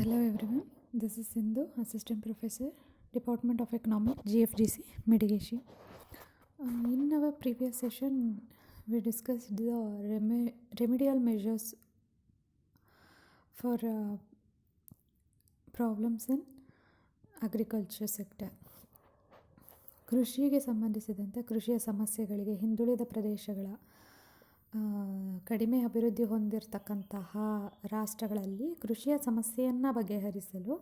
Hello everyone, this is Sindhu, Assistant Professor, Department of Economics, GFDC, Mitigation. In our previous session, we discussed the remedial measures for problems in agriculture sector. ಕೃಷಿಗೆ ಸಂಬಂಧಿಸಿದಂತೆ ಕೃಷಿಯ ಸಮಸ್ಯೆಗಳಿಗೆ ಹಿಂದುಳಿದ ಪ್ರದೇಶಗಳ ಕಡಿಮೆ ಅಭಿವೃದ್ಧಿ ಹೊಂದಿರತಕ್ಕಂತಹ ರಾಷ್ಟ್ರಗಳಲ್ಲಿ ಕೃಷಿಯ ಸಮಸ್ಯೆಯನ್ನು ಬಗೆಹರಿಸಲು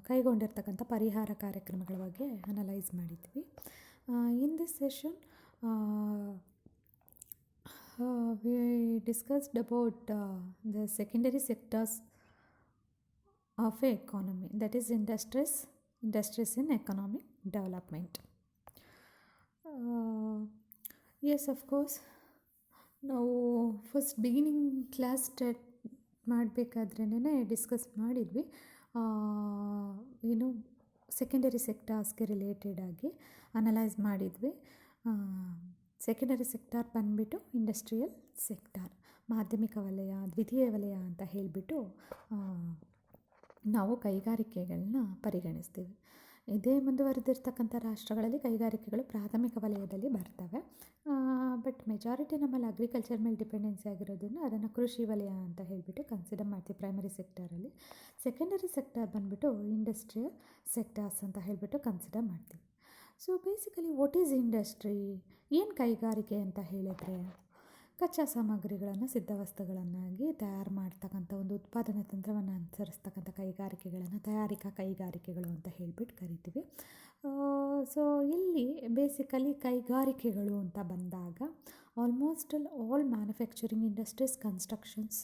ಕೈಗೊಂಡಿರ್ತಕ್ಕಂಥ ಪರಿಹಾರ ಕಾರ್ಯಕ್ರಮಗಳ ಬಗ್ಗೆ ಅನಲೈಸ್ ಮಾಡಿದ್ವಿ. In this session we discussed about the secondary sectors of a economy, that is industries in economic development. Yes, of course, ನಾವು ಫಸ್ಟ್ ಬಿಗಿನಿಂಗ್ ಕ್ಲಾಸ್ ಸ್ಟಾರ್ಟ್ ಮಾಡಬೇಕಾದ್ರೇ ಡಿಸ್ಕಸ್ ಮಾಡಿದ್ವಿ. ಏನು ಸೆಕೆಂಡರಿ ಸೆಕ್ಟಾರ್ಸ್ಗೆ ರಿಲೇಟೆಡ್ ಆಗಿ ಅನಲೈಸ್ ಮಾಡಿದ್ವಿ. ಸೆಕೆಂಡರಿ ಸೆಕ್ಟಾರ್ ಬಂದುಬಿಟ್ಟು industrial sector, ಮಾಧ್ಯಮಿಕ ವಲಯ, ದ್ವಿತೀಯ ವಲಯ ಅಂತ ಹೇಳಿಬಿಟ್ಟು ನಾವು ಕೈಗಾರಿಕೆಗಳನ್ನ ಪರಿಗಣಿಸ್ತೀವಿ. ಇದೇ ಮುಂದುವರೆದಿರ್ತಕ್ಕಂಥ ರಾಷ್ಟ್ರಗಳಲ್ಲಿ ಕೈಗಾರಿಕೆಗಳು ಪ್ರಾಥಮಿಕ ವಲಯದಲ್ಲಿ ಬರ್ತವೆ. ಬಟ್ ಮೆಜಾರಿಟಿ ನಮ್ಮಲ್ಲಿ ಅಗ್ರಿಕಲ್ಚರ್ ಮೇಲೆ ಡಿಪೆಂಡೆನ್ಸಿ ಆಗಿರೋದನ್ನು ಅದನ್ನು ಕೃಷಿ ವಲಯ ಅಂತ ಹೇಳಿಬಿಟ್ಟು ಕನ್ಸಿಡರ್ ಮಾಡ್ತೀವಿ ಪ್ರೈಮರಿ ಸೆಕ್ಟರಲ್ಲಿ. ಸೆಕೆಂಡರಿ ಸೆಕ್ಟರ್ ಬಂದುಬಿಟ್ಟು ಇಂಡಸ್ಟ್ರಿಯಲ್ ಸೆಕ್ಟರ್ಸ್ ಅಂತ ಹೇಳಿಬಿಟ್ಟು ಕನ್ಸಿಡರ್ ಮಾಡ್ತೀವಿ. So basically what is industry? ಏನು ಕೈಗಾರಿಕೆ ಅಂತ ಹೇಳಿದರೆ ಕಚ್ಚಾ ಸಾಮಗ್ರಿಗಳನ್ನು ಸಿದ್ಧವಸ್ತುಗಳನ್ನಾಗಿ ತಯಾರು ಮಾಡ್ತಕ್ಕಂಥ ಒಂದು ಉತ್ಪಾದನಾ ತಂತ್ರವನ್ನು ಅನುಸರಿಸ್ತಕ್ಕಂಥ ಕೈಗಾರಿಕೆಗಳನ್ನು ತಯಾರಿಕಾ ಕೈಗಾರಿಕೆಗಳು ಅಂತ ಹೇಳಿಬಿಟ್ಟು ಕರಿತೀವಿ. ಸೊ ಇಲ್ಲಿ ಬೇಸಿಕಲಿ ಕೈಗಾರಿಕೆಗಳು ಅಂತ ಬಂದಾಗ almost all manufacturing industries, constructions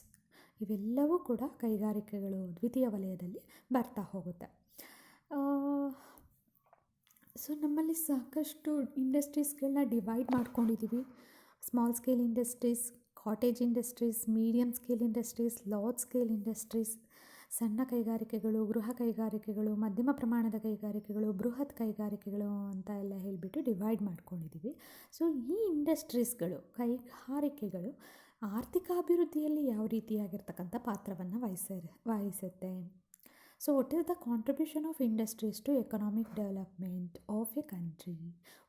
ಇವೆಲ್ಲವೂ ಕೂಡ ಕೈಗಾರಿಕೆಗಳು ದ್ವಿತೀಯ ವಲಯದಲ್ಲಿ ಬರ್ತಾ ಹೋಗುತ್ತೆ. ಸೊ ನಮ್ಮಲ್ಲಿ ಸಾಕಷ್ಟು ಇಂಡಸ್ಟ್ರೀಸ್ಗಳನ್ನ ಡಿವೈಡ್ ಮಾಡ್ಕೊಂಡಿದ್ದೀವಿ. Small scale industries, cottage industries, medium scale industries, large scale industries, ಸಣ್ಣ ಕೈಗಾರಿಕೆಗಳು, ಗೃಹ ಕೈಗಾರಿಕೆಗಳು, ಮಧ್ಯಮ ಪ್ರಮಾಣದ ಕೈಗಾರಿಕೆಗಳು, ಬೃಹತ್ ಕೈಗಾರಿಕೆಗಳು ಅಂತ ಎಲ್ಲ ಹೇಳಿಬಿಟ್ಟು ಡಿವೈಡ್ ಮಾಡ್ಕೊಂಡಿದ್ದೀವಿ. ಸೊ ಈ ಇಂಡಸ್ಟ್ರೀಸ್ಗಳು, ಕೈಗಾರಿಕೆಗಳು ಆರ್ಥಿಕ ಅಭಿವೃದ್ಧಿಯಲ್ಲಿ ಯಾವ ರೀತಿಯಾಗಿರ್ತಕ್ಕಂಥ ಪಾತ್ರವನ್ನು ವಹಿಸುತ್ತೆ? So what is the contribution of industries to economic development of a country?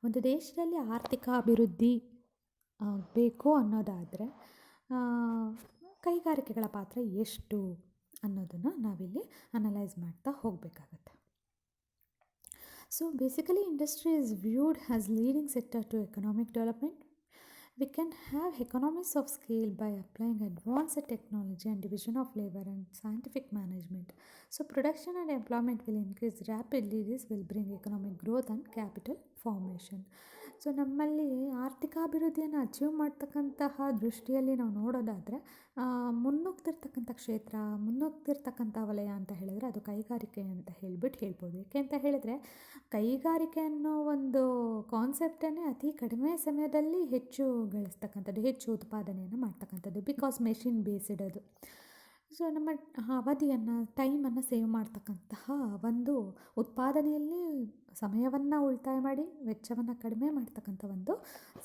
ಒಂದು ದೇಶದಲ್ಲಿ ಆರ್ಥಿಕ ಅಭಿವೃದ್ಧಿ ಬೇಕು ಅನ್ನೋದಾದರೆ ಕೈಗಾರಿಕೆಗಳ ಪಾತ್ರ ಎಷ್ಟು ಅನ್ನೋದನ್ನು ನಾವಿಲ್ಲಿ ಅನಲೈಸ್ ಮಾಡ್ತಾ ಹೋಗಬೇಕಾಗತ್ತೆ. So basically industry is viewed as leading sector to economic development. We can have economies of scale by applying advanced technology and division of labor and scientific management. So production and employment will increase rapidly. This will bring economic growth and capital formation. So ನಮ್ಮಲ್ಲಿ ಆರ್ಥಿಕ ಅಭಿವೃದ್ಧಿಯನ್ನು achieve ಮಾಡ್ತಕ್ಕಂತಹ ದೃಷ್ಟಿಯಲ್ಲಿ ನಾವು ನೋಡೋದಾದರೆ ಮುನ್ನುಗ್ತಿರ್ತಕ್ಕಂಥ ಕ್ಷೇತ್ರ, ಮುನ್ನುಗ್ತಿರ್ತಕ್ಕಂಥ ವಲಯ ಅಂತ ಹೇಳಿದ್ರೆ ಅದು ಕೈಗಾರಿಕೆ ಅಂತ ಹೇಳ್ಬೋದು. ಏಕೆ ಅಂತ ಹೇಳಿದರೆ ಕೈಗಾರಿಕೆ ಅನ್ನೋ ಒಂದು ಕಾನ್ಸೆಪ್ಟನ್ನೇ ಅತಿ ಕಡಿಮೆ ಸಮಯದಲ್ಲಿ ಹೆಚ್ಚು ಗಳಿಸ್ತಕ್ಕಂಥದ್ದು, ಹೆಚ್ಚು ಉತ್ಪಾದನೆಯನ್ನು ಮಾಡ್ತಕ್ಕಂಥದ್ದು. ಬಿಕಾಸ್ ಮೆಷಿನ್ ಬೇಸ್ಡ್ ಅದು. ಸೊ ನಮ್ಮ ಅವಧಿಯನ್ನು, ಟೈಮನ್ನು ಸೇವ್ ಮಾಡ್ತಕ್ಕಂತಹ ಒಂದು ಉತ್ಪಾದನೆಯಲ್ಲಿ ಸಮಯವನ್ನು ಉಳಿತಾಯ ಮಾಡಿ ವೆಚ್ಚವನ್ನು ಕಡಿಮೆ ಮಾಡ್ತಕ್ಕಂಥ ಒಂದು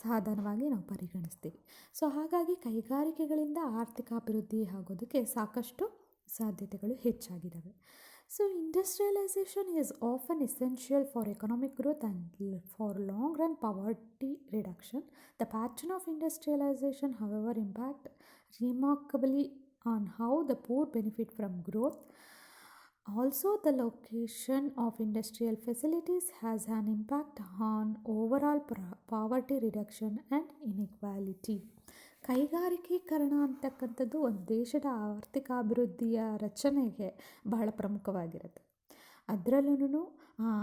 ಸಾಧನವಾಗಿ ನಾವು ಪರಿಗಣಿಸ್ತೀವಿ. ಸೊ ಹಾಗಾಗಿ ಕೈಗಾರಿಕೆಗಳಿಂದ ಆರ್ಥಿಕ ಅಭಿವೃದ್ಧಿ ಆಗೋದಕ್ಕೆ ಸಾಕಷ್ಟು ಸಾಧ್ಯತೆಗಳು ಹೆಚ್ಚಾಗಿದ್ದಾವೆ. So industrialization is often essential for economic growth and for long run poverty reduction. The pattern of industrialization, however, impact remarkably on how the poor benefit from growth. Also, the location of industrial facilities has an impact on overall poverty reduction and inequality. ಕೈಗಾರಿಕೀಕರಣ ಅಂತಕ್ಕಂಥದ್ದು ಒಂದು ದೇಶದ ಆರ್ಥಿಕ ಅಭಿವೃದ್ಧಿಯ ರಚನೆಗೆ ಬಹಳ ಪ್ರಮುಖವಾಗಿರುತ್ತೆ. ಅದರಲ್ಲೂ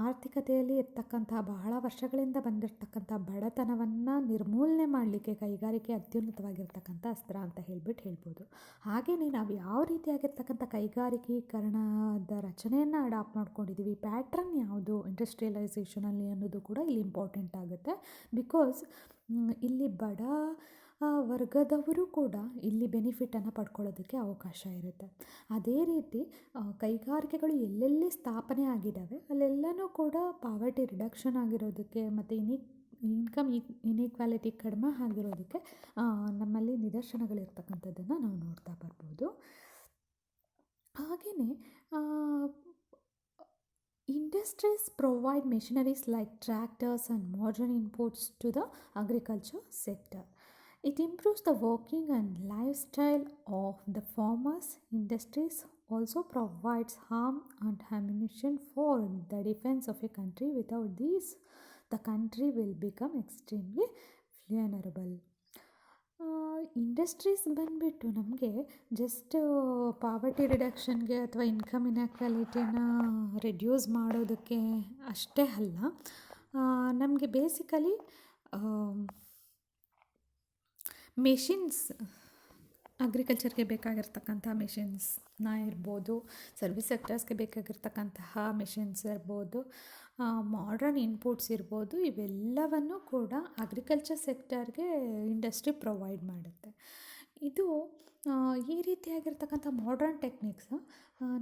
ಆರ್ಥಿಕತೆಯಲ್ಲಿ ಇರ್ತಕ್ಕಂಥ ಬಹಳ ವರ್ಷಗಳಿಂದ ಬಂದಿರತಕ್ಕಂಥ ಬಡತನವನ್ನು ನಿರ್ಮೂಲನೆ ಮಾಡಲಿಕ್ಕೆ ಕೈಗಾರಿಕೆ ಅತ್ಯುನ್ನತವಾಗಿರ್ತಕ್ಕಂಥ ಅಸ್ತ್ರ ಅಂತ ಹೇಳ್ಬೋದು. ಹಾಗೆಯೇ ನಾವು ಯಾವ ರೀತಿಯಾಗಿರ್ತಕ್ಕಂಥ ಕೈಗಾರಿಕೀಕರಣದ ರಚನೆಯನ್ನು ಅಡಾಪ್ಟ್ ಮಾಡ್ಕೊಂಡಿದ್ದೀವಿ, ಪ್ಯಾಟ್ರನ್ ಯಾವುದು ಇಂಡಸ್ಟ್ರಿಯಲೈಸೇಷನಲ್ಲಿ ಅನ್ನೋದು ಕೂಡ ಇಲ್ಲಿ ಇಂಪಾರ್ಟೆಂಟ್ ಆಗುತ್ತೆ. ಬಿಕಾಸ್ ಇಲ್ಲಿ ಬಡ ವರ್ಗದವರು ಕೂಡ ಇಲ್ಲಿ ಬೆನಿಫಿಟನ್ನು ಪಡ್ಕೊಳ್ಳೋದಕ್ಕೆ ಅವಕಾಶ ಇರುತ್ತೆ. ಅದೇ ರೀತಿ ಕೈಗಾರಿಕೆಗಳು ಎಲ್ಲೆಲ್ಲಿ ಸ್ಥಾಪನೆ ಆಗಿದ್ದಾವೆ ಅಲ್ಲೆಲ್ಲನೂ ಕೂಡ ಪಾವರ್ಟಿ ರಿಡಕ್ಷನ್ ಆಗಿರೋದಕ್ಕೆ ಮತ್ತು ಇನ್ಕಮ್ ಇನ್ಇಕ್ವಾಲಿಟಿ ಕಡಿಮೆ ಆಗಿರೋದಕ್ಕೆ ನಮ್ಮಲ್ಲಿ ನಿದರ್ಶನಗಳಿರ್ತಕ್ಕಂಥದ್ದನ್ನು ನಾವು ನೋಡ್ತಾ ಬರ್ಬೋದು. ಹಾಗೆಯೇ industries provide machineries like tractors and modern inputs to the agriculture sector. It improves the working and lifestyle of the farmers. Industries also provides arms and ammunition for the defense of a country. Without these, the country will become extremely vulnerable. Industries ಬಂದುಬಿಟ್ಟು ನಮಗೆ just poverty ರಿಡಕ್ಷನ್ಗೆ ಅಥವಾ income ಇನ್ಎಕ್ವಾಲಿಟಿನ reduce ಮಾಡೋದಕ್ಕೆ ಅಷ್ಟೇ ಅಲ್ಲ, ನಮಗೆ basically machines, ಅಗ್ರಿಕಲ್ಚರ್ಗೆ ಬೇಕಾಗಿರ್ತಕ್ಕಂಥ ಮೆಷಿನ್ಸ್ನ ಇರ್ಬೋದು, service ಸೆಕ್ಟರ್ಸ್ಗೆ ಬೇಕಾಗಿರ್ತಕ್ಕಂತಹ machines ಇರ್ಬೋದು, ಮಾಡ್ರನ್ ಇನ್ಪುಟ್ಸ್ ಇರ್ಬೋದು, ಇವೆಲ್ಲವನ್ನು ಕೂಡ ಅಗ್ರಿಕಲ್ಚರ್ ಸೆಕ್ಟರ್ಗೆ ಇಂಡಸ್ಟ್ರಿ ಪ್ರೊವೈಡ್ ಮಾಡುತ್ತೆ. ಇದು ಈ ರೀತಿಯಾಗಿರ್ತಕ್ಕಂಥ ಮಾಡ್ರನ್ ಟೆಕ್ನಿಕ್ಸ್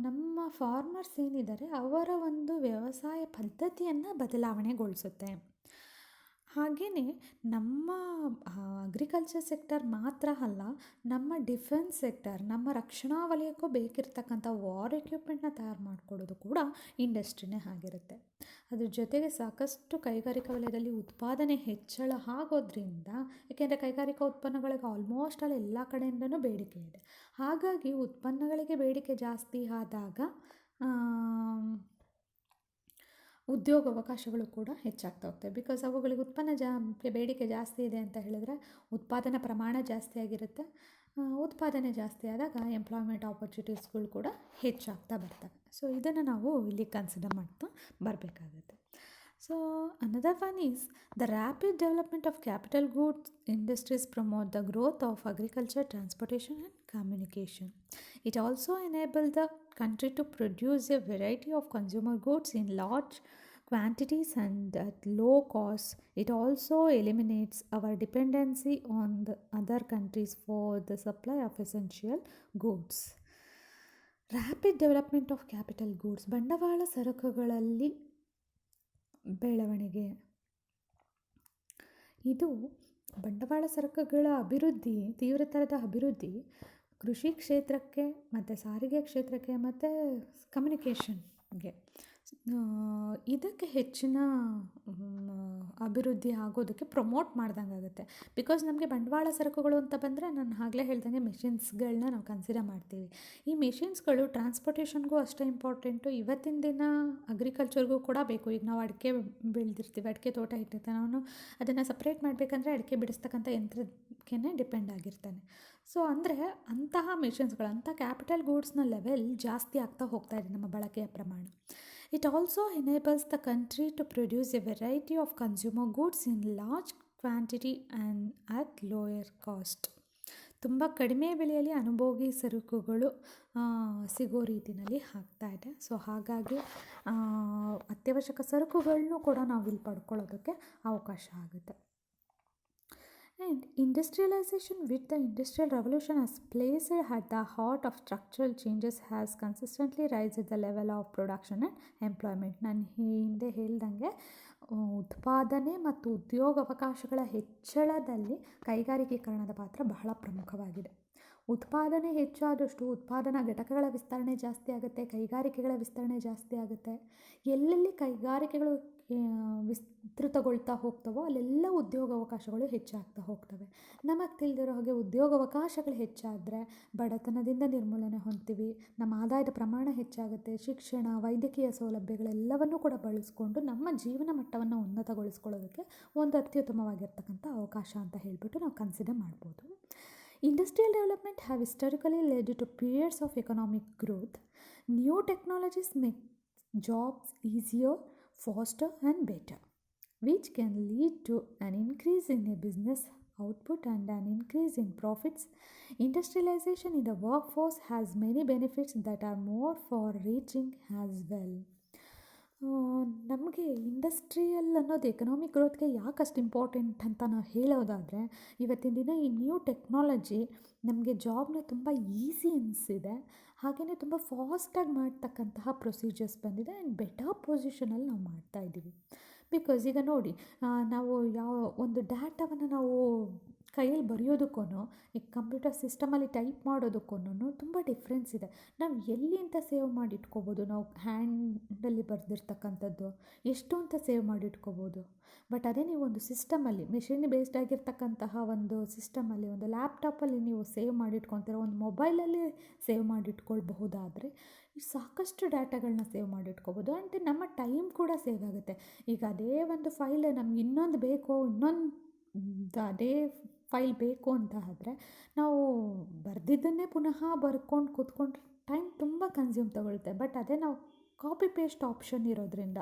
ನಮ್ಮ ಫಾರ್ಮರ್ಸ್ ಏನಿದ್ದಾರೆ ಅವರ ಒಂದು ವ್ಯವಸಾಯ ಪದ್ಧತಿಯನ್ನು ಬದಲಾವಣೆಗೊಳಿಸುತ್ತೆ. ಹಾಗೆಯೇ ನಮ್ಮ ಅಗ್ರಿಕಲ್ಚರ್ ಸೆಕ್ಟರ್ ಮಾತ್ರ ಅಲ್ಲ, ನಮ್ಮ ಡಿಫೆನ್ಸ್ ಸೆಕ್ಟರ್, ನಮ್ಮ ರಕ್ಷಣಾ ವಲಯಕ್ಕೂ ಬೇಕಿರ್ತಕ್ಕಂಥ ವಾರ್ ಎಕ್ವಿಪ್ಮೆಂಟ್ನ ತಯಾರು ಮಾಡಿಕೊಡೋದು ಕೂಡ ಇಂಡಸ್ಟ್ರಿನೇ ಆಗಿರುತ್ತೆ. ಅದ್ರ ಜೊತೆಗೆ ಸಾಕಷ್ಟು ಕೈಗಾರಿಕಾ ವಲಯದಲ್ಲಿ ಉತ್ಪಾದನೆ ಹೆಚ್ಚಳ ಆಗೋದ್ರಿಂದ, ಏಕೆಂದರೆ ಕೈಗಾರಿಕಾ ಉತ್ಪನ್ನಗಳಿಗೆ ಆಲ್ಮೋಸ್ಟ್ ಆಲ್ ಎಲ್ಲ ಕಡೆಯಿಂದನೂ ಬೇಡಿಕೆ ಇದೆ. ಹಾಗಾಗಿ ಉತ್ಪನ್ನಗಳಿಗೆ ಬೇಡಿಕೆ ಜಾಸ್ತಿ ಆದಾಗ ಉದ್ಯೋಗ ಅವಕಾಶಗಳು ಕೂಡ ಹೆಚ್ಚಾಗ್ತಾ ಹೋಗ್ತವೆ. ಬಿಕಾಸ್ ಅವುಗಳಿಗೆ ಬೇಡಿಕೆ ಜಾಸ್ತಿ ಇದೆ ಅಂತ ಹೇಳಿದ್ರೆ ಉತ್ಪಾದನಾ ಪ್ರಮಾಣ ಜಾಸ್ತಿ ಆಗಿರುತ್ತೆ. ಉತ್ಪಾದನೆ ಜಾಸ್ತಿ ಆದಾಗ ಎಂಪ್ಲಾಯ್ಮೆಂಟ್ ಆಪರ್ಚುನಿಟೀಸ್ಗಳು ಕೂಡ ಹೆಚ್ಚಾಗ್ತಾ ಬರ್ತವೆ. ಸೊ ಇದನ್ನು ನಾವು ಇಲ್ಲಿ ಕನ್ಸಿಡರ್ ಮಾಡ್ತಾ ಬರಬೇಕಾಗುತ್ತೆ. So another one is the rapid development of capital goods industries promote the growth of agriculture, transportation and communication. It also enables the country to produce a variety of consumer goods in large quantities and at low cost. It also eliminates our dependency on the other countries for the supply of essential goods. Rapid development of capital goods, ಬಂಡವಾಳ ಸರಕುಗಳಲ್ಲಿ ಬೆಳವಣಿಗೆ. ಇದು ಬಂಡವಾಳ ಸರಕುಗಳ ಅಭಿವೃದ್ಧಿ, ತೀವ್ರತರದ ಅಭಿವೃದ್ಧಿ ಕೃಷಿ ಕ್ಷೇತ್ರಕ್ಕೆ ಮತ್ತು ಸಾರಿಗೆ ಕ್ಷೇತ್ರಕ್ಕೆ ಮತ್ತು ಕಮ್ಯುನಿಕೇಷನ್ಗೆ ಇದಕ್ಕೆ ಹೆಚ್ಚಿನ ಅಭಿವೃದ್ಧಿ ಆಗೋದಕ್ಕೆ ಪ್ರಮೋಟ್ ಮಾಡ್ದಂಗೆ ಆಗುತ್ತೆ. ಬಿಕಾಸ್ ನಮಗೆ ಬಂಡವಾಳ ಸರಕುಗಳು ಅಂತ ಬಂದರೆ ನಾನು ಆಗಲೇ ಹೇಳ್ದಂಗೆ ಮೆಷಿನ್ಸ್ಗಳನ್ನ ನಾವು ಕನ್ಸಿಡರ್ ಮಾಡ್ತೀವಿ. ಈ ಮೆಷಿನ್ಸ್ಗಳು ಟ್ರಾನ್ಸ್ಪೋರ್ಟೇಷನ್ಗೂ ಅಷ್ಟೇ ಇಂಪಾರ್ಟೆಂಟು, ಇವತ್ತಿನ ದಿನ ಅಗ್ರಿಕಲ್ಚರ್ಗೂ ಕೂಡ ಬೇಕು. ಈಗ ನಾವು ಅಡಿಕೆ ಬೆಳೆದಿರ್ತೀವಿ, ಅಡಿಕೆ ತೋಟ ಇಟ್ಟಿರ್ತಾನೆ, ಅವನು ಅದನ್ನು ಸಪ್ರೇಟ್ ಮಾಡಬೇಕಂದ್ರೆ ಅಡಿಕೆ ಬಿಡಿಸ್ತಕ್ಕಂಥ ಯಂತ್ರಕ್ಕೆ ಡಿಪೆಂಡ್ ಆಗಿರ್ತಾನೆ. ಸೊ ಅಂದರೆ ಅಂತಹ ಮೆಷಿನ್ಸ್ಗಳು, ಅಂಥ ಕ್ಯಾಪಿಟಲ್ ಗೂಡ್ಸ್ನ ಲೆವೆಲ್ ಜಾಸ್ತಿ ಆಗ್ತಾ ಹೋಗ್ತಾ ಇದೆ ನಮ್ಮ ಬಳಕೆಯ ಪ್ರಮಾಣ. It also enables the country to produce a variety of consumer goods in large quantity and at lower cost. ತುಂಬ ಕಡಿಮೆ ಬೆಲೆಯಲ್ಲಿ ಅನುಭೋಗಿ ಸರಕುಗಳು ಸಿಗೋ ರೀತಿಯಲ್ಲಿ ಆಗ್ತಾ ಇದೆ. ಸೊ ಹಾಗಾಗಿ ಅತ್ಯವಶ್ಯಕ ಸರಕುಗಳನ್ನೂ ಕೂಡ ನಾವು ಇಲ್ಲಿ ಪಡ್ಕೊಳ್ಳೋದಕ್ಕೆ ಅವಕಾಶ ಆಗುತ್ತೆ. And industrialization with the Industrial Revolution has placed at the heart of structural changes, has consistently raised the level of production and employment. ನಾನು ಹಿಂದೆ ಹೇಳ್ದಂಗೆ ಉತ್ಪಾದನೆ ಮತ್ತು ಉದ್ಯೋಗಾವಕಾಶಗಳ ಹೆಚ್ಚಳದಲ್ಲಿ ಕೈಗಾರಿಕೀಕರಣದ ಪಾತ್ರ ಬಹಳ ಪ್ರಮುಖವಾಗಿದೆ. ಉತ್ಪಾದನೆ ಹೆಚ್ಚಾದಷ್ಟು ಉತ್ಪಾದನಾ ಘಟಕಗಳ ವಿಸ್ತರಣೆ ಜಾಸ್ತಿ ಆಗುತ್ತೆ, ಕೈಗಾರಿಕೆಗಳ ವಿಸ್ತರಣೆ ಜಾಸ್ತಿ ಆಗುತ್ತೆ. ಎಲ್ಲೆಲ್ಲಿ ಕೈಗಾರಿಕೆಗಳು ವಿಸ್ತೃತಗೊಳ್ತಾ ಹೋಗ್ತವೋ ಅಲ್ಲೆಲ್ಲ ಉದ್ಯೋಗಾವಕಾಶಗಳು ಹೆಚ್ಚಾಗ್ತಾ ಹೋಗ್ತವೆ. ನಮಗೆ ತಿಳಿದಿರೋ ಹಾಗೆ ಉದ್ಯೋಗಾವಕಾಶಗಳು ಹೆಚ್ಚಾದರೆ ಬಡತನದಿಂದ ನಿರ್ಮೂಲನೆ ಹೊಂದ್ತೀವಿ, ನಮ್ಮ ಆದಾಯದ ಪ್ರಮಾಣ ಹೆಚ್ಚಾಗುತ್ತೆ, ಶಿಕ್ಷಣ, ವೈದ್ಯಕೀಯ ಸೌಲಭ್ಯಗಳೆಲ್ಲವನ್ನೂ ಕೂಡ ಬಳಸ್ಕೊಂಡು ನಮ್ಮ ಜೀವನ ಮಟ್ಟವನ್ನು ಉನ್ನತಗೊಳಿಸ್ಕೊಳ್ಳೋದಕ್ಕೆ ಒಂದು ಅತ್ಯುತ್ತಮವಾಗಿರ್ತಕ್ಕಂಥ ಅವಕಾಶ ಅಂತ ಹೇಳಿಬಿಟ್ಟು ನಾವು ಕನ್ಸಿಡರ್ ಮಾಡ್ಬೋದು. Industrial development have historically led to periods of economic growth. New technologies make jobs easier, faster and better, which can lead to an increase in a business output and an increase in profits. Industrialization in the workforce has many benefits that are more far-reaching as well. ನಮಗೆ industrial ಅನ್ನೋದು economic ಗ್ರೋತ್ಗೆ ಯಾಕಷ್ಟು important ಅಂತ ನಾವು ಹೇಳೋದಾದರೆ, ಇವತ್ತಿನ ದಿನ ಈ new technology ನಮಗೆ ಜಾಬ್ನ ತುಂಬ ಈಸಿ ಅನಿಸಿದೆ, ಹಾಗೆಯೇ ತುಂಬ ಫಾಸ್ಟಾಗಿ ಮಾಡ್ತಕ್ಕಂತಹ ಪ್ರೊಸೀಜರ್ಸ್ ಬಂದಿದೆ ಆ್ಯಂಡ್ ಬೆಟರ್ ಪೊಸಿಷನಲ್ಲಿ ನಾವು ಮಾಡ್ತಾಯಿದ್ದೀವಿ. ಬಿಕಾಸ್ ಈಗ ನೋಡಿ, ನಾವು ಯಾವ ಒಂದು ಡಾಟಾವನ್ನು ನಾವು ಕೈಯಲ್ಲಿ ಬರೆಯೋದಕ್ಕೂ ಈ ಕಂಪ್ಯೂಟರ್ ಸಿಸ್ಟಮಲ್ಲಿ ಟೈಪ್ ಮಾಡೋದಕ್ಕೂ ತುಂಬ ಡಿಫ್ರೆನ್ಸ್ ಇದೆ. ನಾವು ಎಲ್ಲಿ ಅಂತ ಸೇವ್ ಮಾಡಿ ಇಟ್ಕೋಬೋದು, ನಾವು ಹ್ಯಾಂಡಲ್ಲಿ ಬರೆದಿರ್ತಕ್ಕಂಥದ್ದು ಎಷ್ಟು ಅಂತ ಸೇವ್ ಮಾಡಿ ಇಟ್ಕೋಬೋದು. ಬಟ್ ಅದೇ ನೀವು ಒಂದು ಸಿಸ್ಟಮಲ್ಲಿ ಮೆಷಿನ್ ಬೇಸ್ಡ್ ಆಗಿರ್ತಕ್ಕಂತಹ ಒಂದು ಸಿಸ್ಟಮಲ್ಲಿ, ಒಂದು ಲ್ಯಾಪ್ಟಾಪಲ್ಲಿ ನೀವು ಸೇವ್ ಮಾಡಿಟ್ಕೊತೀರ, ಒಂದು ಮೊಬೈಲಲ್ಲಿ ಸೇವ್ ಮಾಡಿಟ್ಕೊಳ್ಬಹುದಾದರೆ ಸಾಕಷ್ಟು ಡಾಟಾಗಳನ್ನ ಸೇವ್ ಮಾಡಿಟ್ಕೋಬೋದು. ಆ್ಯಂಡ್ ನಮ್ಮ ಟೈಮ್ ಕೂಡ ಸೇವ್ ಆಗುತ್ತೆ. ಈಗ ಅದೇ ಒಂದು ಫೈಲ್ ನಮ್ಗೆ ಇನ್ನೊಂದು ಬೇಕು, ಅದೇ ಫೈಲ್ ಬೇಕು ಅಂತ ಆದರೆ ನಾವು ಬರೆದಿದ್ದನ್ನೇ ಪುನಃ ಬರ್ಕೊಂಡು ಕೂತ್ಕೊಂಡ್ರೆ ಟೈಮ್ ತುಂಬ ಕನ್ಸ್ಯೂಮ್ ತಗೊಳುತ್ತೆ. ಬಟ್ ಅದೇ ನಾವು ಕಾಪಿ ಪೇಸ್ಟ್ ಆಪ್ಷನ್ ಇರೋದ್ರಿಂದ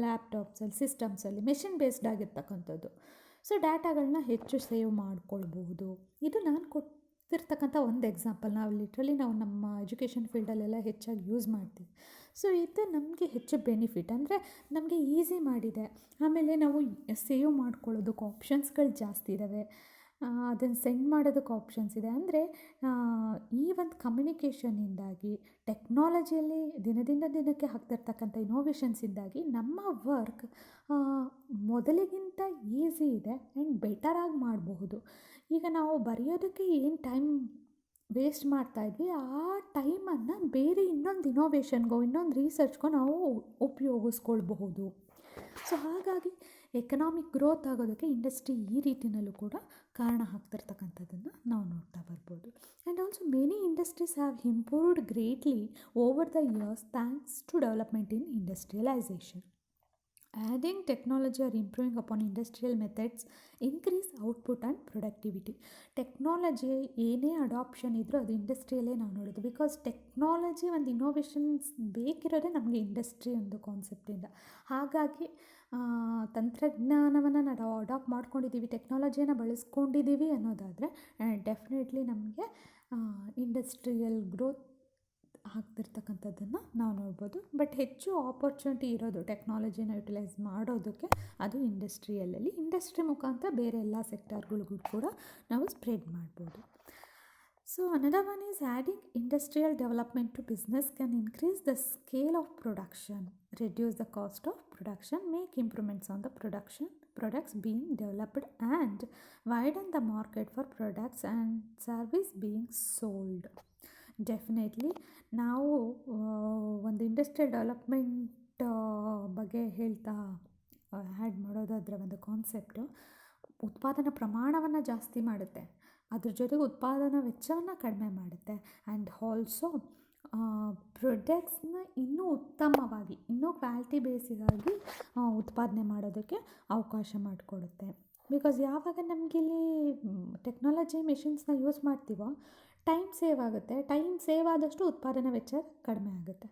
ಲ್ಯಾಪ್ಟಾಪ್ಸಲ್ಲಿ, ಸಿಸ್ಟಮ್ಸಲ್ಲಿ ಮೆಷಿನ್ ಬೇಸ್ಡ್ ಆಗಿರ್ತಕ್ಕಂಥದ್ದು, ಸೊ ಡಾಟಾಗಳನ್ನ ಹೆಚ್ಚು ಸೇವ್ ಮಾಡ್ಕೊಳ್ಬಹುದು. ಇದು ನಾನು ಕೊಡ್ತಿರ್ತಕ್ಕಂಥ ಒಂದು ಎಕ್ಸಾಂಪಲ್. ನಾವು ನಮ್ಮ ಎಜುಕೇಷನ್ ಫೀಲ್ಡಲ್ಲೆಲ್ಲ ಹೆಚ್ಚಾಗಿ ಯೂಸ್ ಮಾಡ್ತೀವಿ. ಸೊ ಇದು ನಮಗೆ ಹೆಚ್ಚು ಬೆನಿಫಿಟ್, ಅಂದರೆ ನಮಗೆ ಈಸಿ ಮಾಡಿದೆ. ಆಮೇಲೆ ನಾವು ಸೇವ್ ಮಾಡ್ಕೊಳ್ಳೋದಕ್ಕೆ ಆಪ್ಷನ್ಸ್ಗಳು ಜಾಸ್ತಿ ಇದ್ದಾವೆ, ಅದನ್ನು ಸೆಂಡ್ ಮಾಡೋದಕ್ಕೆ ಆಪ್ಷನ್ಸ್ ಇದೆ. ಅಂದರೆ ಈ ಒಂದು ಕಮ್ಯುನಿಕೇಷನಿಂದಾಗಿ, ಟೆಕ್ನಾಲಜಿಯಲ್ಲಿ ದಿನದಿಂದ ದಿನಕ್ಕೆ ಆಗ್ತಿರ್ತಕ್ಕಂಥ ಇನೋವೇಷನ್ಸಿಂದಾಗಿ ನಮ್ಮ ವರ್ಕ್ ಮೊದಲಿಗಿಂತ ಈಸಿ ಇದೆ ಆ್ಯಂಡ್ ಬೆಟರಾಗಿ ಮಾಡಬಹುದು. ಈಗ ನಾವು ಬರೆಯೋದಕ್ಕೆ ಏನು ಟೈಮ್ ವೇಸ್ಟ್ ಮಾಡ್ತಾಯಿದ್ವಿ, ಆ ಟೈಮನ್ನು ಬೇರೆ ಇನ್ನೊಂದು ಇನೋವೇಷನ್ಗೋ, ಇನ್ನೊಂದು ರಿಸರ್ಚ್ಗೋ ನಾವು ಉಪಯೋಗಿಸ್ಕೊಳ್ಬಹುದು. ಸೊ ಹಾಗಾಗಿ ಎಕನಾಮಿಕ್ ಗ್ರೋತ್ ಆಗೋದಕ್ಕೆ ಇಂಡಸ್ಟ್ರಿ ಈ ರೀತಿಯಲ್ಲೂ ಕೂಡ ಕಾರಣ ಆಗ್ತಿರ್ತಕ್ಕಂಥದ್ದನ್ನು ನಾವು ನೋಡ್ತಾ ಬರ್ಬೋದು. And also many industries have improved greatly over the years thanks to development in industrialisation. Adding technology or improving upon industrial methods increase output and productivity. Technology ಏನೇ ಅಡಾಪ್ಷನ್ ಇದ್ದರೂ ಅದು ಇಂಡಸ್ಟ್ರಿಯಲ್ಲೇ ನಾವು ನೋಡೋದು. ಬಿಕಾಸ್ ಟೆಕ್ನಾಲಜಿ ಒಂದು ಇನೋವೇಷನ್ಸ್ ಬೇಕಿರೋದೇ ನಮಗೆ industry ಒಂದು ಕಾನ್ಸೆಪ್ಟಿಂದ. ಹಾಗಾಗಿ ತಂತ್ರಜ್ಞಾನವನ್ನು ನಾವು ಅಡಾಪ್ಟ್ ಮಾಡ್ಕೊಂಡಿದ್ದೀವಿ, ಟೆಕ್ನಾಲಜಿಯನ್ನು ಬಳಸ್ಕೊಂಡಿದ್ದೀವಿ ಅನ್ನೋದಾದರೆ ಡೆಫಿನೆಟ್ಲಿ ನಮಗೆ ಇಂಡಸ್ಟ್ರಿಯಲ್ ಗ್ರೋತ್ ಆಗ್ತಿರ್ತಕ್ಕಂಥದ್ದನ್ನು ನಾವು ನೋಡ್ಬೋದು. ಬಟ್ ಹೆಚ್ಚು ಆಪರ್ಚುನಿಟಿ ಇರೋದು ಟೆಕ್ನಾಲಜಿನ ಯುಟಿಲೈಸ್ ಮಾಡೋದಕ್ಕೆ ಅದು ಇಂಡಸ್ಟ್ರಿಯಲ್ಲಲ್ಲಿ. ಇಂಡಸ್ಟ್ರಿ ಮುಖಾಂತರ ಬೇರೆ ಎಲ್ಲ ಸೆಕ್ಟರ್ಗಳಿಗೂ ಕೂಡ ನಾವು ಸ್ಪ್ರೆಡ್ ಮಾಡ್ಬೋದು. So another one is adding industrial development to business can increase the scale of production, reduce the cost of production, make improvements on the products being developed, and widen the market for products and service being sold. Definitely ನಾವು ಒಂದು industrial development ಬಗ್ಗೆ ಹೇಳ್ತಾ add ಮಾಡೋದಾದರೆ ಒಂದು concept ಉತ್ಪಾದನಾ ಪ್ರಮಾಣವನ್ನು ಜಾಸ್ತಿ ಮಾಡುತ್ತೆ, ಅದ್ರ ಜೊತೆಗೆ ಉತ್ಪಾದನಾ ವೆಚ್ಚವನ್ನು ಕಡಿಮೆ ಮಾಡುತ್ತೆ. ಆ್ಯಂಡ್ ಆಲ್ಸೋ ಪ್ರೊಡಕ್ಟ್ಸ್ನ ಇನ್ನೂ ಉತ್ತಮವಾಗಿ, ಇನ್ನೂ ಕ್ವಾಲಿಟಿ ಬೇಸಿಗಾಗಿ ಉತ್ಪಾದನೆ ಮಾಡೋದಕ್ಕೆ ಅವಕಾಶ ಮಾಡಿಕೊಡುತ್ತೆ. ಬಿಕಾಸ್ ಯಾವಾಗ ನಮಗಿಲ್ಲಿ ಟೆಕ್ನಾಲಜಿ ಮೆಷಿನ್ಸ್ನ ಯೂಸ್ ಮಾಡ್ತೀವೋ ಟೈಮ್ ಸೇವ್ ಆಗುತ್ತೆ. ಟೈಮ್ ಸೇವ್ ಆದಷ್ಟು ಉತ್ಪಾದನಾ ವೆಚ್ಚ ಕಡಿಮೆ ಆಗುತ್ತೆ.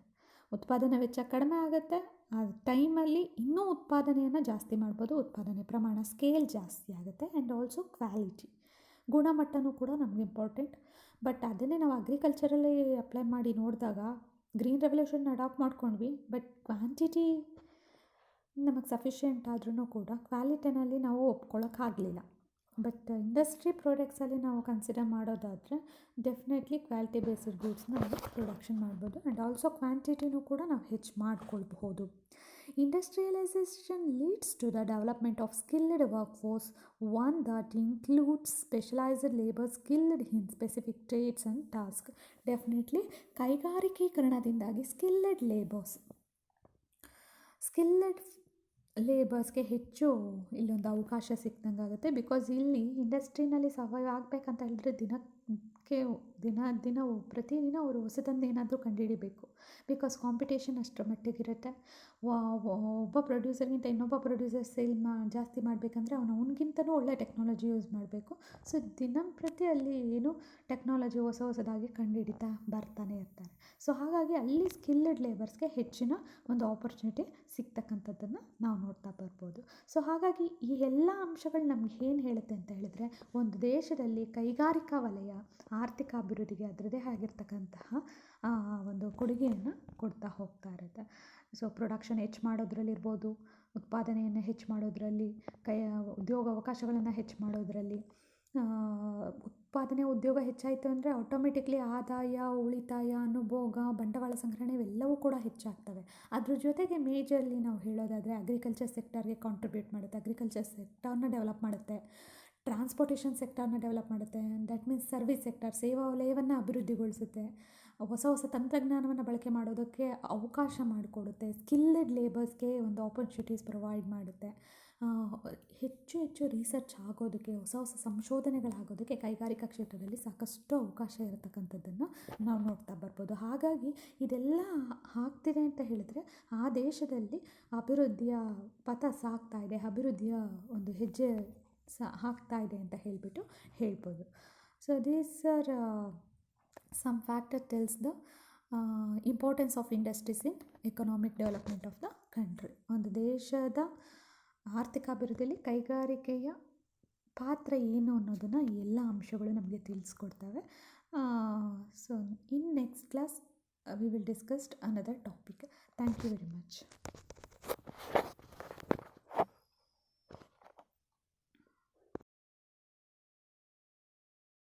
ಉತ್ಪಾದನಾ ವೆಚ್ಚ ಕಡಿಮೆ ಆಗುತ್ತೆ, ಆ ಟೈಮಲ್ಲಿ ಇನ್ನೂ ಉತ್ಪಾದನೆಯನ್ನು ಜಾಸ್ತಿ ಮಾಡ್ಬೋದು. ಉತ್ಪಾದನೆ ಪ್ರಮಾಣ, ಸ್ಕೇಲ್ ಜಾಸ್ತಿ ಆಗುತ್ತೆ. ಆ್ಯಂಡ್ ಆಲ್ಸೋ ಕ್ವಾಲಿಟಿ, ಗುಣಮಟ್ಟನೂ ಕೂಡ ನಮಗೆ ಇಂಪಾರ್ಟೆಂಟ್. ಬಟ್ ಅದನ್ನೇ ನಾವು ಅಗ್ರಿಕಲ್ಚರಲ್ಲಿ ಅಪ್ಲೈ ಮಾಡಿ ನೋಡಿದಾಗ ಗ್ರೀನ್ ರೆವಲ್ಯೂಷನ್ ಅಡಾಪ್ಟ್ ಮಾಡ್ಕೊಂಡ್ವಿ, ಬಟ್ ಕ್ವಾಂಟಿಟಿ ನಮಗೆ ಸಫಿಷಿಯೆಂಟ್ ಆದ್ರೂ ಕೂಡ ಕ್ವಾಲಿಟಿನಲ್ಲಿ ನಾವು ಒಪ್ಕೊಳ್ಳೋಕ್ಕಾಗಲಿಲ್ಲ. ಬಟ್ ಇಂಡಸ್ಟ್ರಿ ಪ್ರಾಡಕ್ಟ್ಸಲ್ಲಿ ನಾವು ಕನ್ಸಿಡರ್ ಮಾಡೋದಾದರೆ ಡೆಫಿನೆಟ್ಲಿ ಕ್ವಾಲಿಟಿ ಬೇಸ್ಡ್ ಗೂಡ್ಸ್ನ ನಾವು ಪ್ರೊಡಕ್ಷನ್ ಮಾಡ್ಬೋದು. ಆ್ಯಂಡ್ ಆಲ್ಸೋ ಕ್ವಾಂಟಿಟಿನೂ ಕೂಡ ನಾವು ಹೆಚ್ಚು ಮಾಡ್ಕೊಳ್ಬಹುದು. Industrialisation leads to the development of skilled workforce, one that includes specialised labour skilled in specific trades and task. Definitely ಕೈಗಾರಿಕೀಕರಣದಿಂದಾಗಿ ಲೇಬರ್ಸ್ಗೆ ಹೆಚ್ಚು ಇಲ್ಲೊಂದು ಅವಕಾಶ ಸಿಕ್ದಂಗೆ ಆಗುತ್ತೆ. ಬಿಕಾಸ್ ಇಲ್ಲಿ ಇಂಡಸ್ಟ್ರಿನಲ್ಲಿ ಸರ್ವೈವ್ ಆಗಬೇಕಂತ ಹೇಳಿದ್ರೆ ಪ್ರತಿದಿನ ಅವರು ಹೊಸದನ್ನು ಏನಾದರೂ ಕಂಡುಹಿಡಿಬೇಕು. ಬಿಕಾಸ್ ಕಾಂಪಿಟೇಷನ್ ಅಷ್ಟರ ಮಟ್ಟಿಗಿರುತ್ತೆ. ಒಬ್ಬ ಪ್ರೊಡ್ಯೂಸರ್ಗಿಂತ ಇನ್ನೊಬ್ಬ ಪ್ರೊಡ್ಯೂಸರ್ ಸೇಲ್ ಜಾಸ್ತಿ ಮಾಡಬೇಕಂದ್ರೆ ಅವನಿಗಿಂತನೂ ಒಳ್ಳೆ ಟೆಕ್ನಾಲಜಿ ಯೂಸ್ ಮಾಡಬೇಕು. ಸೊ ದಿನಂಪ್ರತಿ ಅಲ್ಲಿ ಟೆಕ್ನಾಲಜಿ ಹೊಸದಾಗಿ ಕಂಡುಹಿಡಿತಾ ಬರ್ತಾನೆ ಇರ್ತಾರೆ. ಸೊ ಹಾಗಾಗಿ ಅಲ್ಲಿ ಸ್ಕಿಲ್ಡ್ ಲೇಬರ್ಸ್ಗೆ ಹೆಚ್ಚಿನ ಒಂದು ಆಪರ್ಚುನಿಟಿ ಸಿಗ್ತಕ್ಕಂಥದ್ದನ್ನು ನಾವು ನೋಡ್ತಾ ಬರ್ಬೋದು. ಸೊ ಹಾಗಾಗಿ ಈ ಎಲ್ಲ ಅಂಶಗಳು ನಮ್ಗೆ ಏನು ಹೇಳುತ್ತೆ ಅಂತ ಹೇಳಿದ್ರೆ, ಒಂದು ದೇಶದಲ್ಲಿ ಕೈಗಾರಿಕಾ ವಲಯ ಆರ್ಥಿಕ ಅಭಿವೃದ್ಧಿಗೆ ಅದರದೇ ಆಗಿರ್ತಕ್ಕಂತಹ ಒಂದು ಕೊಡುಗೆಯನ್ನು ಕೊಡ್ತಾ ಹೋಗ್ತಾ ಇರುತ್ತೆ. ಸೊ ಪ್ರೊಡಕ್ಷನ್ ಹೆಚ್ಚು ಮಾಡೋದ್ರಲ್ಲಿರ್ಬೋದು, ಉತ್ಪಾದನೆಯನ್ನು ಹೆಚ್ಚು ಮಾಡೋದ್ರಲ್ಲಿ, ಉದ್ಯೋಗ ಅವಕಾಶಗಳನ್ನು ಹೆಚ್ಚು ಮಾಡೋದ್ರಲ್ಲಿ. ಉದ್ಯೋಗ ಹೆಚ್ಚಾಯಿತು ಅಂದರೆ ಆಟೋಮೆಟಿಕ್ಲಿ ಆದಾಯ, ಉಳಿತಾಯ, ಅನುಭೋಗ, ಬಂಡವಾಳ ಸಂಗ್ರಹಣೆ ಇವೆಲ್ಲವೂ ಕೂಡ ಹೆಚ್ಚಾಗ್ತವೆ. ಅದ್ರ ಜೊತೆಗೆ ಮೇಜರ್ಲಿ ನಾವು ಹೇಳೋದಾದರೆ ಅಗ್ರಿಕಲ್ಚರ್ ಸೆಕ್ಟರ್ಗೆ ಕಾಂಟ್ರಿಬ್ಯೂಟ್ ಮಾಡುತ್ತೆ, ಅಗ್ರಿಕಲ್ಚರ್ ಸೆಕ್ಟರ್ನ ಡೆವಲಪ್ ಮಾಡುತ್ತೆ. ಟ್ರಾನ್ಸ್ಪೋರ್ಟೇಷನ್ ಸೆಕ್ಟರ್ನ ಡೆವಲಪ್ ಮಾಡುತ್ತೆ. ದ್ಯಾಟ್ ಮೀನ್ಸ್ ಸರ್ವಿಸ್ ಸೆಕ್ಟರ್, ಸೇವಾ ವಲಯವನ್ನು ಅಭಿವೃದ್ಧಿಗೊಳಿಸುತ್ತೆ. ಹೊಸ ಹೊಸ ತಂತ್ರಜ್ಞಾನವನ್ನು ಬಳಕೆ ಮಾಡೋದಕ್ಕೆ ಅವಕಾಶ ಮಾಡಿಕೊಡುತ್ತೆ. ಸ್ಕಿಲ್ಡ್ ಲೇಬರ್ಸ್ಗೆ ಒಂದು ಆಪರ್ಚುನಿಟೀಸ್ ಪ್ರೊವೈಡ್ ಮಾಡುತ್ತೆ. ಹೆಚ್ಚು ಹೆಚ್ಚು ರಿಸರ್ಚ್ ಆಗೋದಕ್ಕೆ, ಹೊಸ ಹೊಸ ಸಂಶೋಧನೆಗಳಾಗೋದಕ್ಕೆ ಕೈಗಾರಿಕಾ ಕ್ಷೇತ್ರದಲ್ಲಿ ಸಾಕಷ್ಟು ಅವಕಾಶ ಇರತಕ್ಕಂಥದ್ದನ್ನು ನಾವು ನೋಡ್ತಾ ಬರ್ಬೋದು. ಹಾಗಾಗಿ ಇದೆಲ್ಲ ಆಗ್ತಿದೆ ಅಂತ ಹೇಳಿದ್ರೆ ಆ ದೇಶದಲ್ಲಿ ಅಭಿವೃದ್ಧಿಯ ಪಥ ಸಾಗ್ತಾ ಇದೆ, ಅಭಿವೃದ್ಧಿಯ ಒಂದು ಹೆಜ್ಜೆ ಹಾಕ್ತಾ ಇದೆ ಅಂತ ಹೇಳ್ಬೋದು. So these are some factor tells the importance of industries in economic development of the country. ಒಂದು ದೇಶದ ಆರ್ಥಿಕ ಅಭಿವೃದ್ಧಿಯಲ್ಲಿ ಕೈಗಾರಿಕೆಯ ಪಾತ್ರ ಏನು ಅನ್ನೋದನ್ನು ಎಲ್ಲ ಅಂಶಗಳು ನಮಗೆ ತಿಳಿಸ್ಕೊಡ್ತವೆ. So in next class we will discuss another topic. Thank you very much.